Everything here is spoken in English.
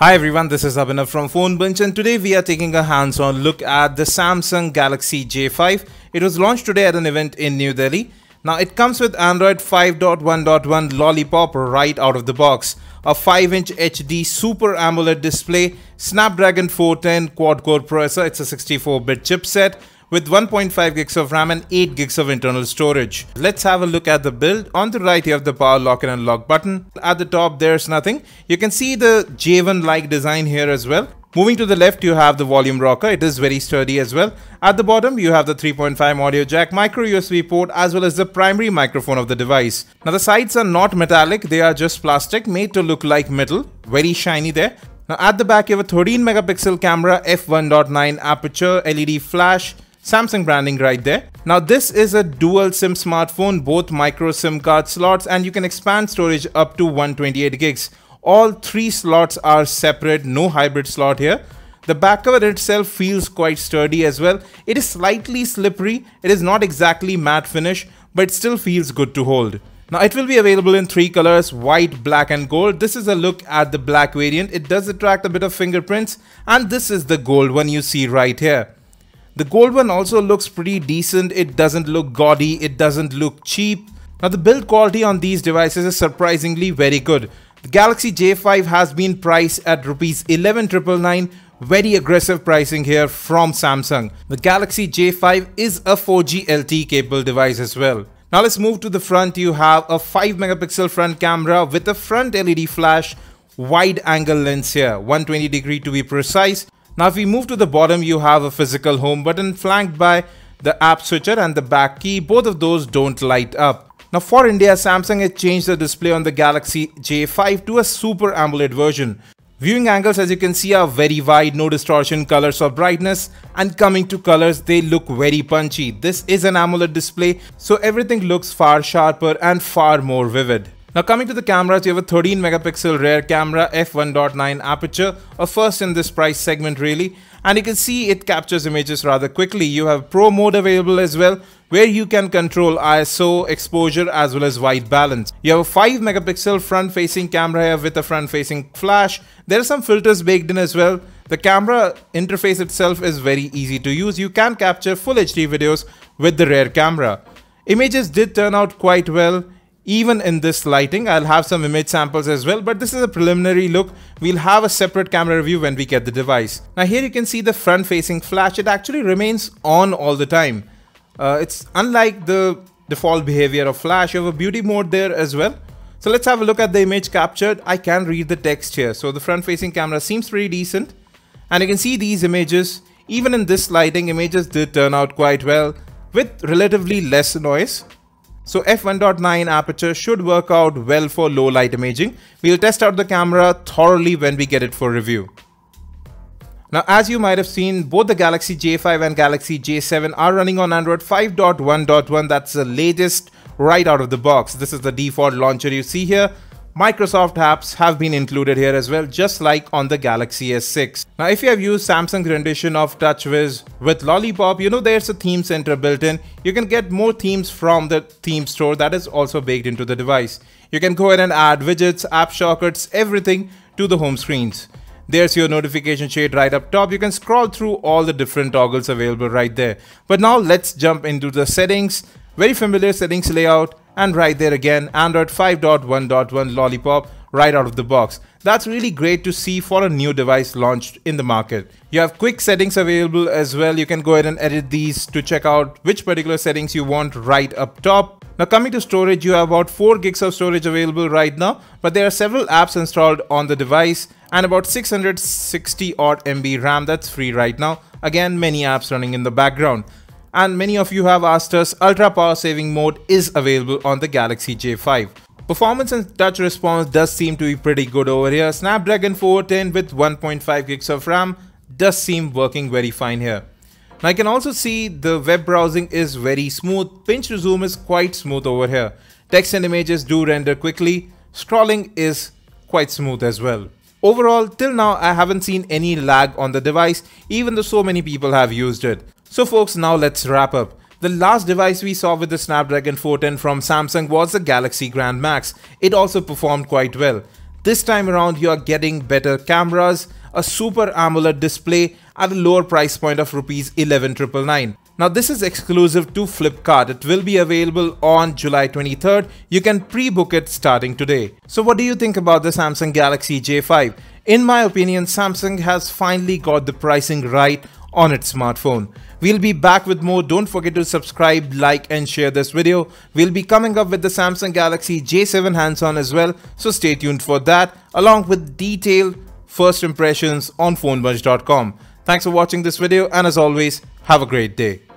Hi everyone, this is Abhinav from PhoneBunch and today we are taking a hands-on look at the Samsung Galaxy J5. It was launched today at an event in New Delhi. Now it comes with Android 5.1.1 Lollipop right out of the box, a 5-inch HD Super AMOLED display, Snapdragon 410 quad-core processor, it's a 64-bit chipset, with 1.5 gigs of RAM and 8 gigs of internal storage. Let's have a look at the build. On the right you have the power lock and unlock button. At the top there's nothing. You can see the J1-like design here as well. Moving to the left you have the volume rocker. It is very sturdy as well. At the bottom you have the 3.5 audio jack, micro USB port as well as the primary microphone of the device. Now the sides are not metallic, they are just plastic made to look like metal. Very shiny there. Now at the back you have a 13 megapixel camera, f1.9 aperture, LED flash, Samsung branding right there. Now this is a dual SIM smartphone, both micro SIM card slots, and you can expand storage up to 128 gigs. All three slots are separate, no hybrid slot here. The back cover itself feels quite sturdy as well. It is slightly slippery, it is not exactly matte finish, but it still feels good to hold. Now it will be available in three colors, white, black and gold. This is a look at the black variant. It does attract a bit of fingerprints, and this is the gold one you see right here. The gold one also looks pretty decent. It doesn't look gaudy, it doesn't look cheap. Now the build quality on these devices is surprisingly very good. The Galaxy J5 has been priced at Rs 11,999, very aggressive pricing here from Samsung. The Galaxy J5 is a 4G LTE capable device as well. Now let's move to the front. You have a 5 megapixel front camera with a front LED flash, wide angle lens here, 120 degree to be precise. Now if we move to the bottom, you have a physical home button flanked by the app switcher and the back key. Both of those don't light up. Now for India, Samsung has changed the display on the Galaxy J5 to a Super AMOLED version. Viewing angles, as you can see, are very wide, no distortion, colors or brightness, and coming to colors, they look very punchy. This is an AMOLED display, so everything looks far sharper and far more vivid. Now coming to the cameras, you have a 13 megapixel rear camera, f1.9 aperture, a first in this price segment really, and you can see it captures images rather quickly. You have Pro mode available as well, where you can control ISO, exposure as well as white balance. You have a 5 megapixel front facing camera here with a front facing flash. There are some filters baked in as well. The camera interface itself is very easy to use. You can capture full HD videos with the rear camera. Images did turn out quite well. Even in this lighting, I'll have some image samples as well, but this is a preliminary look. We'll have a separate camera review when we get the device. Now here you can see the front facing flash. It actually remains on all the time. It's unlike the default behavior of flash. You have a beauty mode there as well. So let's have a look at the image captured. I can read the text here. So the front facing camera seems pretty decent. And you can see these images. Even in this lighting, images did turn out quite well with relatively less noise. So f1.9 aperture should work out well for low light imaging. We'll test out the camera thoroughly when we get it for review. Now as you might have seen, both the Galaxy J5 and Galaxy J7 are running on Android 5.1.1. That's the latest right out of the box. This is the default launcher you see here. Microsoft apps have been included here as well, just like on the Galaxy S6. Now if you have used Samsung's rendition of TouchWiz with Lollipop, you know there's a theme center built in. You can get more themes from the theme store that is also baked into the device. You can go ahead and add widgets, app shortcuts, everything to the home screens. There's your notification shade right up top. You can scroll through all the different toggles available right there. But now let's jump into the settings. Very familiar settings layout. And right there again, Android 5.1.1 Lollipop right out of the box. That's really great to see for a new device launched in the market. You have quick settings available as well. You can go ahead and edit these to check out which particular settings you want right up top. Now coming to storage, you have about 4 gigs of storage available right now, but there are several apps installed on the device and about 660 odd MB RAM that's free right now. Again, many apps running in the background. And many of you have asked us, ultra power saving mode is available on the Galaxy J5. Performance and touch response does seem to be pretty good over here. Snapdragon 410 with 1.5 gigs of RAM does seem working very fine here. Now I can also see the web browsing is very smooth. Pinch to zoom is quite smooth over here. Text and images do render quickly. Scrolling is quite smooth as well. Overall, till now I haven't seen any lag on the device, even though so many people have used it. So folks, now let's wrap up. The last device we saw with the Snapdragon 410 from Samsung was the Galaxy Grand Max. It also performed quite well. This time around you are getting better cameras, a Super AMOLED display at a lower price point of Rs 11,999. Now this is exclusive to Flipkart. It will be available on July 23rd. You can pre-book it starting today. So what do you think about the Samsung Galaxy J5? In my opinion, Samsung has finally got the pricing right on its smartphone. We'll be back with more. Don't forget to subscribe, like and share this video. We'll be coming up with the Samsung Galaxy J7 hands-on as well, so stay tuned for that, along with detailed first impressions on PhoneBunch.com. Thanks for watching this video, and as always, have a great day.